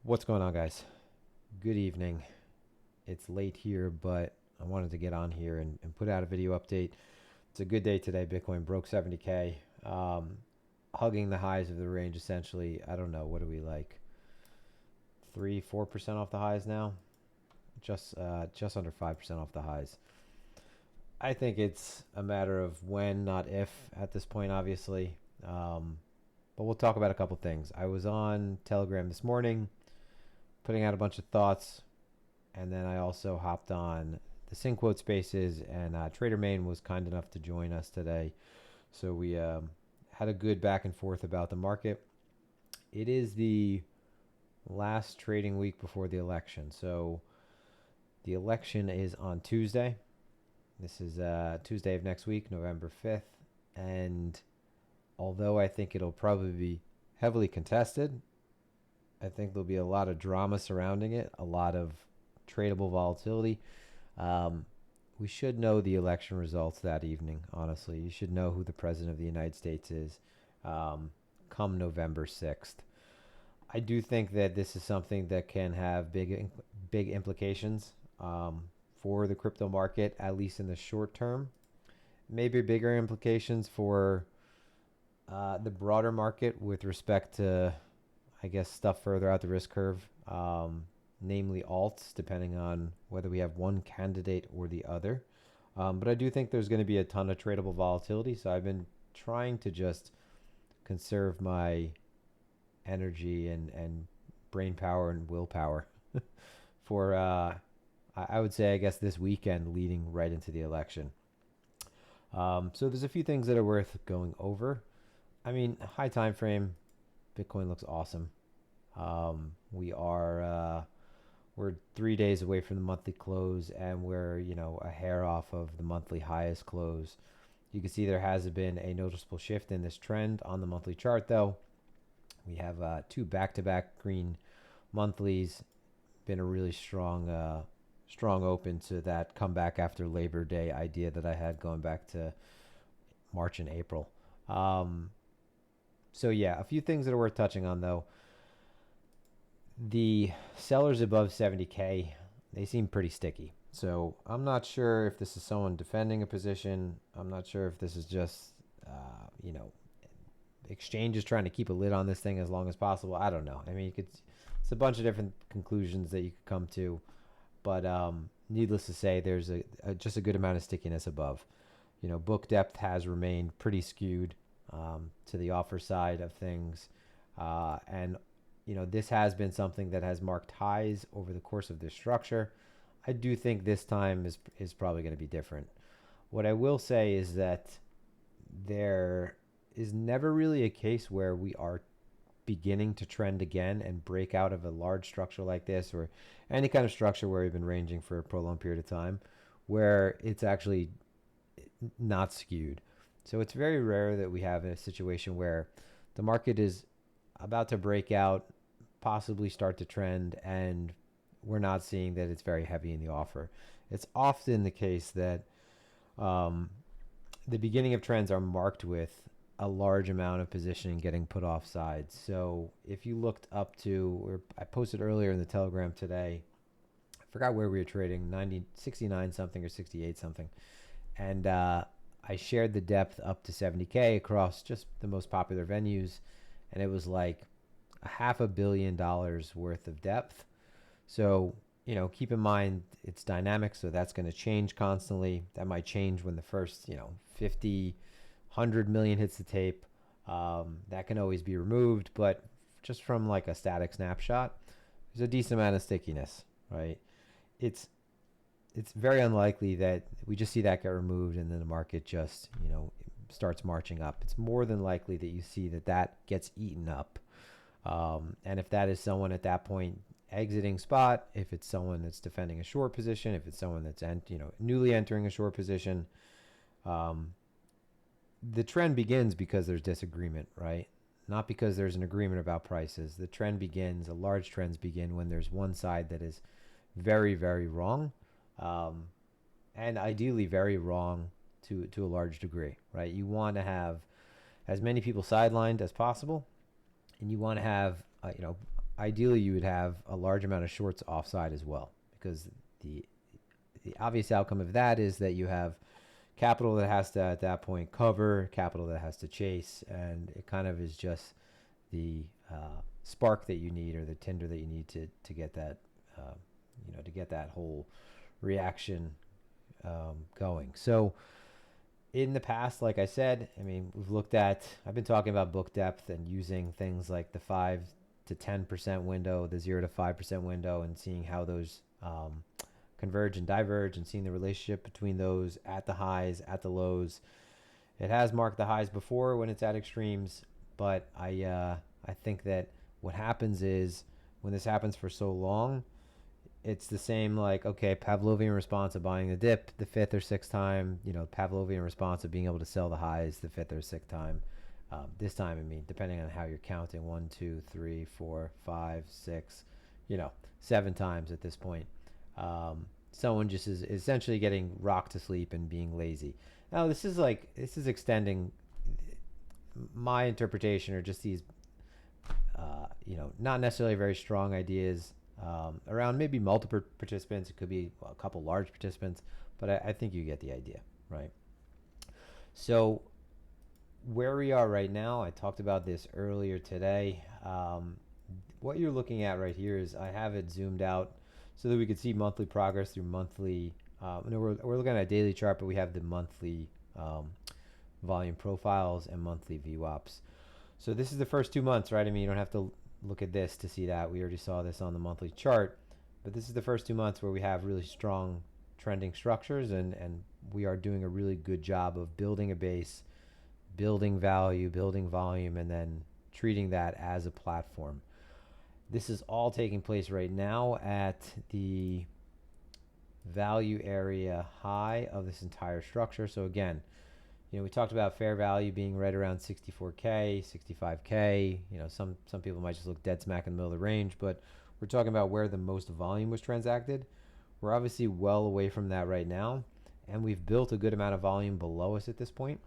What's going on, guys? Good evening. It's late here, but I wanted to get on here and put out a video update. It's a good day today. Bitcoin broke 70K, hugging the highs of the range essentially. I don't know. What do we like? 3-4% off the highs now? Just under 5% off the highs. I think it's a matter of when, not if, at this point, obviously. But we'll talk about a couple things. I was on Telegram this morning, putting out a bunch of thoughts, and then I also hopped on the SyncQuote Spaces, and Trader Main was kind enough to join us today. So we had a good back and forth about the market. It is the last trading week before the election. So the election is on Tuesday. This is Tuesday of next week, November 5th. And although I think it'll probably be heavily contested, I think there'll be a lot of drama surrounding it, a lot of tradable volatility. We should know the election results that evening, honestly. You should know who the president of the United States is come November 6th. I do think that this is something that can have big implications for the crypto market, at least in the short term. Maybe bigger implications for the broader market with respect to, I guess, stuff further out the risk curve, namely alts, depending on whether we have one candidate or the other. But I do think there's going to be a ton of tradable volatility. So I've been trying to just conserve my energy and brain power and willpower for, I would say, I guess, this weekend leading right into the election. So there's a few things that are worth going over. I mean, high time frame, Bitcoin looks awesome. We're 3 days away from the monthly close, and we're a hair off of the monthly highest close. You can see there has been a noticeable shift in this trend on the monthly chart, though. We have two back-to-back green monthlies. Been a really strong open to that comeback after Labor Day idea that I had going back to March and April. So yeah, a few things that are worth touching on, though. The sellers above 70K, they seem pretty sticky. So I'm not sure if this is someone defending a position. I'm not sure if this is just, exchanges trying to keep a lid on this thing as long as possible. I don't know. I mean, it's a bunch of different conclusions that you could come to. But needless to say, there's just a good amount of stickiness above. Book depth has remained pretty skewed to the offer side of things. And this has been something that has marked highs over the course of this structure. I do think this time is probably going to be different. What I will say is that there is never really a case where we are beginning to trend again and break out of a large structure like this, or any kind of structure where we've been ranging for a prolonged period of time, where it's actually not skewed. So it's very rare that we have a situation where the market is about to break out, possibly start to trend, and we're not seeing that it's very heavy in the offer. It's often the case that the beginning of trends are marked with a large amount of positioning getting put off sides. So if you looked up to, or I posted earlier in the Telegram today, I forgot where we were trading, 69 something or 68 something. And I shared the depth up to 70K across just the most popular venues. And it was like $500 million worth of depth. So, keep in mind it's dynamic. So that's going to change constantly. That might change when the first, 50, 100 million hits the tape. That can always be removed. But just from like a static snapshot, there's a decent amount of stickiness, right? It's very unlikely that we just see that get removed and then the market just, starts marching up. It's more than likely that you see that gets eaten up. And if that is someone at that point exiting spot, if it's someone that's defending a short position, if it's someone that's newly entering a short position, the trend begins because there's disagreement, right? Not because there's an agreement about prices. The large trends begin when there's one side that is very, very wrong, and ideally very wrong to a large degree, right? You want to have as many people sidelined as possible, and you want to have ideally you would have a large amount of shorts offside as well, because the the obvious outcome of that is that you have capital that has to at that point cover, capital that has to chase, and it kind of is just the spark that you need, or the tinder that you need to get that to get that whole reaction going. So in the past, like I said, I mean, I've been talking about book depth and using things like the 5 to 10% window, the 0 to 5% window, and seeing how those converge and diverge, and seeing the relationship between those at the highs, at the lows. It has marked the highs before when it's at extremes, but I think that what happens is when this happens for so long, it's the same, like, okay, Pavlovian response of buying the dip the fifth or sixth time, Pavlovian response of being able to sell the highs the fifth or sixth time. This time, I mean, depending on how you're counting, 1, 2, 3, 4, 5, 6, 7 times at this point. Someone just is essentially getting rocked to sleep and being lazy. Now, this is extending my interpretation, or just these, not necessarily very strong ideas around maybe multiple participants. It could be a couple large participants, but I think you get the idea, right? So where we are right now, I talked about this earlier today. What you're looking at right here is, I have it zoomed out so that we could see monthly progress through monthly. We're looking at a daily chart, but we have the monthly volume profiles and monthly VWAPs. So this is the first 2 months, right? I mean, you don't have to look at this to see that. We already saw this on the monthly chart, but this is the first 2 months where we have really strong trending structures, and we are doing a really good job of building a base, building value, building volume, and then treating that as a platform. This is all taking place right now at the value area high of this entire structure. So again, we talked about fair value being right around 64K, 65K. Some people might just look dead smack in the middle of the range, but we're talking about where the most volume was transacted. We're obviously well away from that right now, and we've built a good amount of volume below us at this point.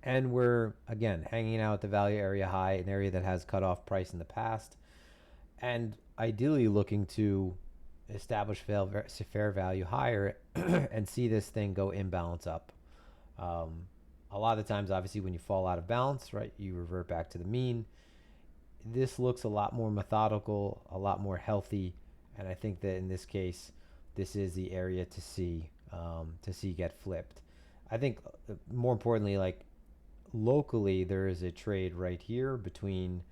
And we're, again, hanging out at the value area high, an area that has cut off price in the past, and ideally looking to establish fair value higher and see this thing go imbalance up. A lot of the times, obviously, when you fall out of balance, right, you revert back to the mean. This looks a lot more methodical, a lot more healthy, and I think that in this case, this is the area to see get flipped. I think more importantly, like locally, there is a trade right here between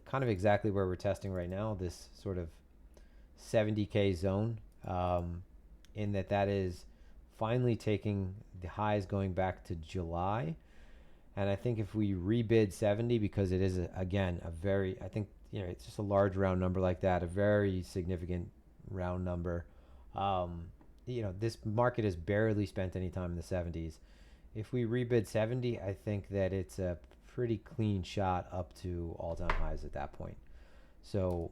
kind of exactly where we're testing right now, this sort of 70K zone, in that is finally taking the highs going back to July. And I think if we rebid 70, because it is, again, a very, I think, it's just a large round number like that, a very significant round number. This market has barely spent any time in the 70s. If we rebid 70, I think that it's a pretty clean shot up to all-time highs at that point. So,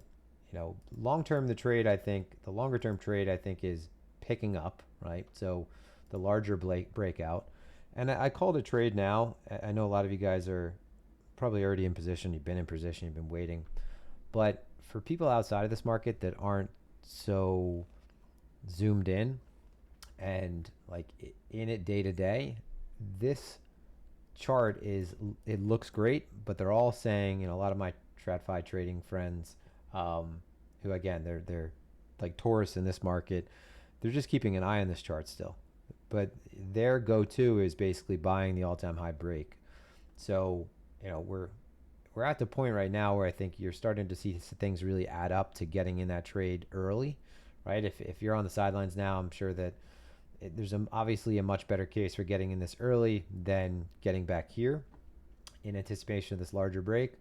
long-term, the longer-term trade, I think, is picking up, right? So the larger breakout. And I called a trade now. I know a lot of you guys are probably already in position. You've been in position. You've been waiting. But for people outside of this market that aren't so zoomed in and like in it day to day, this chart it looks great, but they're all saying, a lot of my TradFi trading friends, who again, they're like tourists in this market, they're just keeping an eye on this chart still. But their go-to is basically buying the all-time high break. So, we're at the point right now where I think you're starting to see things really add up to getting in that trade early, right? If you're on the sidelines now, I'm sure that there's obviously a much better case for getting in this early than getting back here in anticipation of this larger break.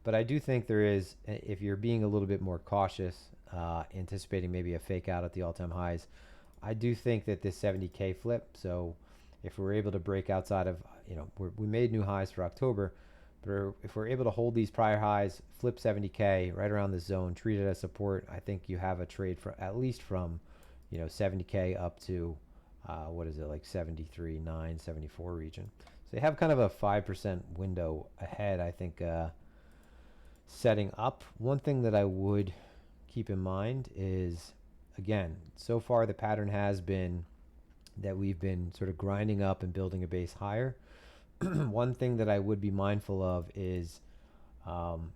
But I do think there is, if you're being a little bit more cautious, anticipating maybe a fake out at the all-time highs, I do think that this 70K flip, so if we're able to break outside of, we made new highs for October, but if we're able to hold these prior highs, flip 70K right around the zone, treat it as support, I think you have a trade for at least from, 70K up to, like 73.9, 74 region. So you have kind of a 5% window ahead, I think, setting up. One thing that I would keep in mind is, again, so far the pattern has been that we've been sort of grinding up and building a base higher. One thing that I would be mindful of is um,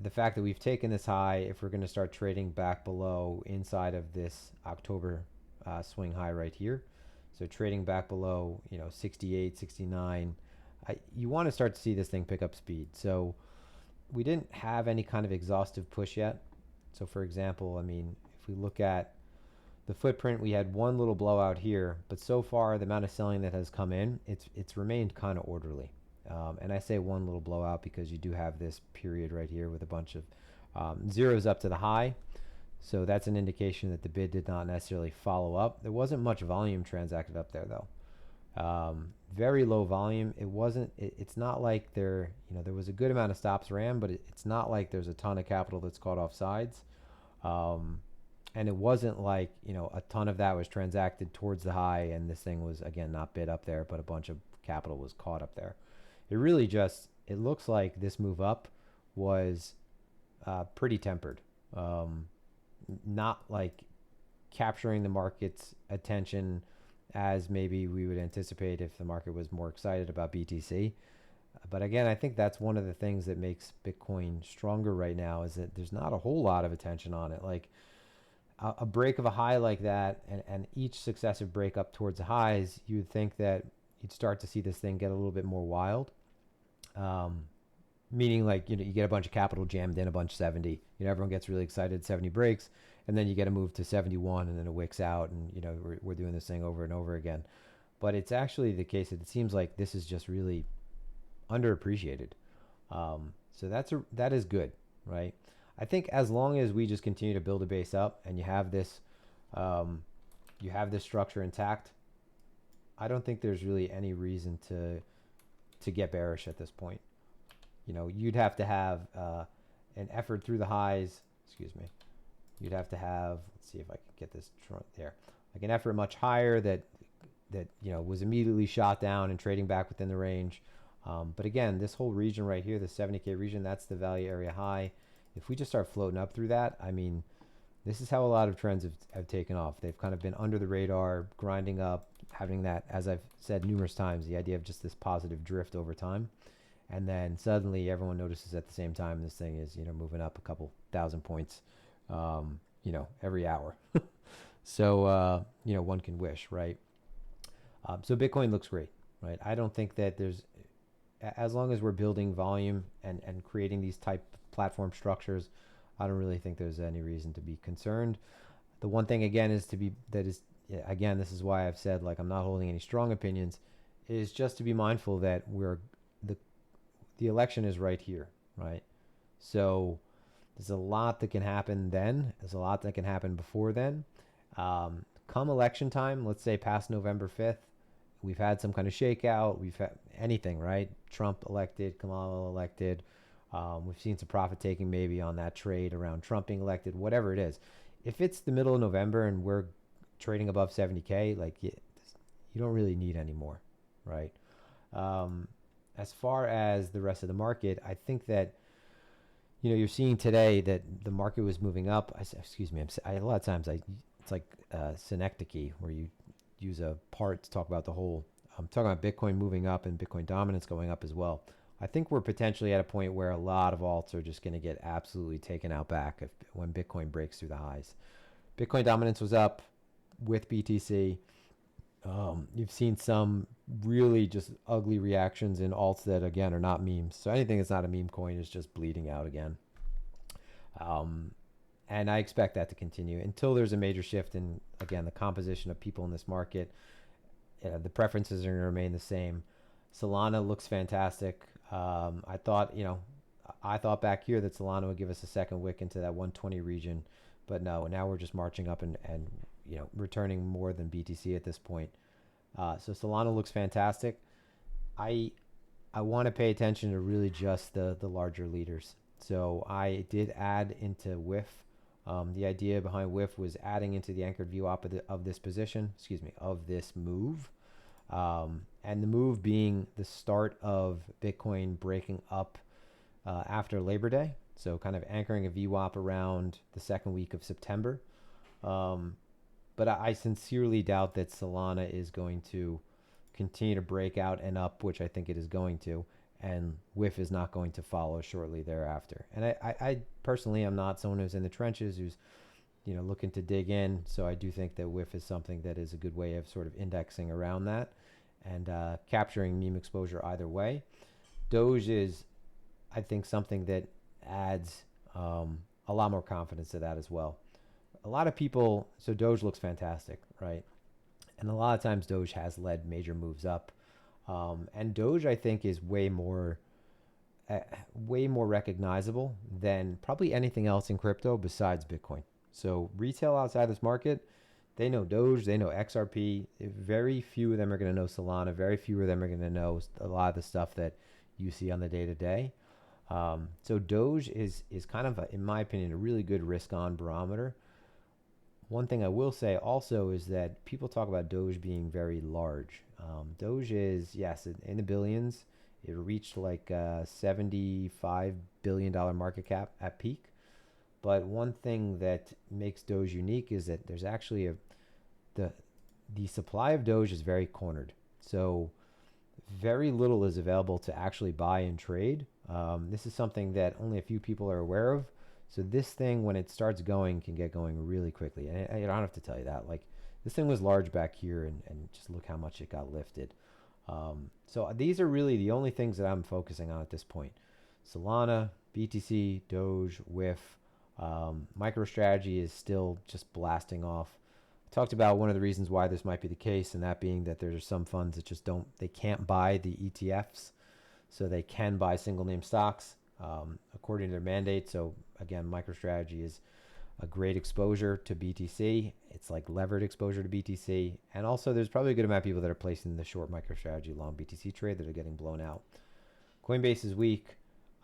the fact that we've taken this high. If we're going to start trading back below inside of this October swing high right here, so trading back below, 68, 69, you want to start to see this thing pick up speed. So we didn't have any kind of exhaustive push yet. So for example, I mean, if we look at the footprint, we had one little blowout here, but so far the amount of selling that has come in, it's remained kind of orderly. And I say one little blowout because you do have this period right here with a bunch of zeros up to the high. So that's an indication that the bid did not necessarily follow up. There wasn't much volume transacted up there though. Very low volume. It's not like there was a good amount of stops ran, but it's not like there's a ton of capital that's caught off sides. And it wasn't like, a ton of that was transacted towards the high and this thing was, again, not bid up there, but a bunch of capital was caught up there. It really just, it looks like this move up was pretty tempered. Not like capturing the market's attention as maybe we would anticipate if the market was more excited about BTC. But again, I think that's one of the things that makes Bitcoin stronger right now is that there's not a whole lot of attention on it. Like a break of a high like that and each successive break up towards the highs, you would think that you'd start to see this thing get a little bit more wild. Meaning like, you get a bunch of capital jammed in a bunch 70, everyone gets really excited, 70 breaks, and then you get a move to 71 and then it wicks out and, we're doing this thing over and over again. But it's actually the case that it seems like this is just really underappreciated. So that is good, right? I think as long as we just continue to build a base up and you have this structure intact, I don't think there's really any reason to get bearish at this point. You'd have to have an effort through the highs. Excuse me. You'd have to have. Let's see if I can get this there. Like an effort much higher that was immediately shot down and trading back within the range. But again, this whole region right here, the 70K region, that's the value area high. If we just start floating up through that, I mean, this is how a lot of trends have taken off. They've kind of been under the radar, grinding up, having that, as I've said numerous times, the idea of just this positive drift over time. And then suddenly everyone notices at the same time this thing is, moving up a couple thousand points, every hour. So, one can wish, right? So Bitcoin looks great, right? I don't think that there's, as long as we're building volume and creating these type platform structures, I don't really think there's any reason to be concerned. The one thing again is this is why I've said, like, I'm not holding any strong opinions, is just to be mindful that the election is right here, right? So there's a lot that can happen then. There's a lot that can happen before then. Come election time, let's say past November 5th, we've had some kind of shakeout. We've had anything, right? Trump elected, Kamala elected. We've seen some profit taking maybe on that trade around Trump being elected, whatever it is. If it's the middle of November and we're trading above 70K, like you don't really need any more, right? As far as the rest of the market, I think that, you're seeing today that the market was moving up. A lot of times it's like synecdoche where you use a part to talk about the whole. I'm talking about Bitcoin moving up and Bitcoin dominance going up as well. I think we're potentially at a point where a lot of alts are just going to get absolutely taken out back when Bitcoin breaks through the highs. Bitcoin dominance was up with BTC. You've seen some really just ugly reactions in alts that, again, are not memes. So anything that's not a meme coin is just bleeding out again. And I expect that to continue until there's a major shift in, again, the composition of people in this market. The preferences are going to remain the same. Solana looks fantastic. I thought back here that Solana would give us a second wick into that 120 region, but no, now we're just marching up and returning more than BTC at this point. So Solana looks fantastic. I want to pay attention to really just the larger leaders. So I did add into WIF. The idea behind WIF was adding into the anchored view op of this position, of this move. And the move being the start of Bitcoin breaking up after Labor Day. So kind of anchoring a VWAP around the second week of September. Um, but I sincerely doubt that Solana is going to continue to break out and up, which I think it is going to, and WIF is not going to follow shortly thereafter. And I personally am not someone who's in the trenches, who's looking to dig in. So I do think that WIF is something that is a good way of sort of indexing around that and capturing meme exposure either way. Doge is, I think, something that adds a lot more confidence to that as well. A lot of people, so Doge looks fantastic, right? And a lot of times Doge has led major moves up. And Doge, I think, is way more recognizable than probably anything else in crypto besides Bitcoin. So retail outside this market, they know Doge, they know XRP. Very few of them are going to know Solana. Very few of them are going to know a lot of the stuff that you see on the day-to-day. So Doge is kind of, in my opinion, a really good risk-on barometer. One thing I will say also is that people talk about Doge being very large. Doge is, yes, in the billions. It reached like $75 billion market cap at peak. But one thing that makes Doge unique is that there's actually the supply of Doge is very cornered. So very little is available to actually buy and trade. This is something that only a few people are aware of. So this thing, when it starts going, can get going really quickly. And I don't have to tell you that. Like, this thing was large back here, and just look how much it got lifted. So these are really the only things that I'm focusing on at this point. Solana, BTC, Doge, WIF. MicroStrategy is still just blasting off. I talked about one of the reasons why this might be the case, and that being that there's some funds that just they can't buy the ETFs, so they can buy single name stocks according to their mandate. So again, MicroStrategy is a great exposure to BTC. It's like levered exposure to BTC, and also there's probably a good amount of people that are placing the short MicroStrategy long BTC trade that are getting blown out. Coinbase is weak.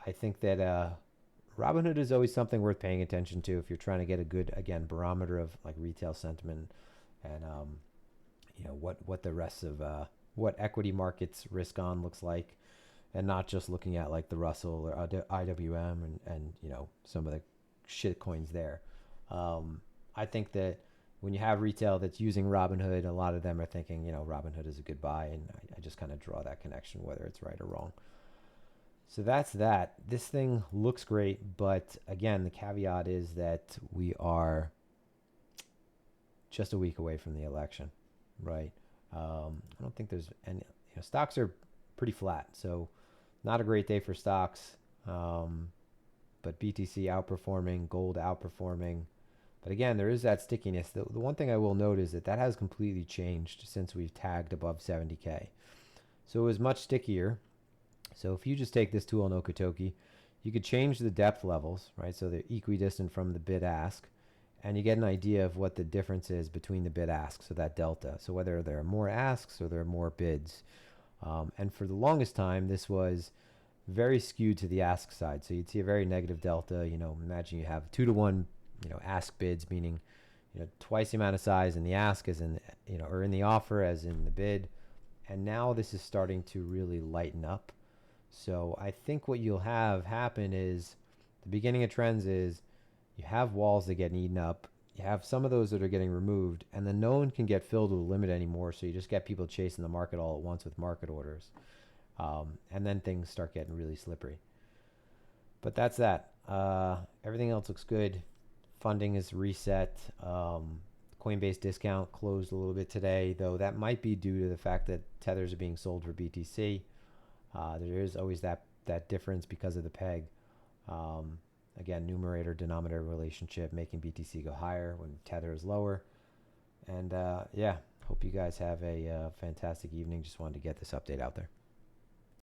I think that Robinhood is always something worth paying attention to if you're trying to get a good, again, barometer of like retail sentiment and what the rest of what equity markets risk on looks like, and not just looking at like the Russell or IWM and some of the shit coins there. I think that when you have retail that's using Robinhood, a lot of them are thinking Robinhood is a good buy, and I just kind of draw that connection whether it's right or wrong. So that's that. This thing looks great, but again, the caveat is that we are just a week away from the election, right? I don't think there's any, stocks are pretty flat, so not a great day for stocks. But BTC outperforming, gold outperforming. But again, there is that stickiness. The one thing I will note is that has completely changed since we've tagged above 70K. So it was much stickier. So if you just take this tool in Okotoki, you could change the depth levels, right? So they're equidistant from the bid ask, and you get an idea of what the difference is between the bid ask, so that delta. So whether there are more asks or there are more bids. And for the longest time, this was very skewed to the ask side. So you'd see a very negative delta. Imagine you have 2-to-1, ask bids, meaning, twice the amount of size in the ask as in, or in the offer as in the bid. And now this is starting to really lighten up. So I think what you'll have happen is the beginning of trends is you have walls that get eaten up. You have some of those that are getting removed, and then no one can get filled with a limit anymore. So you just get people chasing the market all at once with market orders. And then things start getting really slippery. But that's that. Everything else looks good. Funding is reset. Coinbase discount closed a little bit today, though that might be due to the fact that tethers are being sold for BTC. There is always that difference because of the peg. Again, numerator denominator relationship making BTC go higher when tether is lower. And hope you guys have a fantastic evening. Just wanted to get this update out there.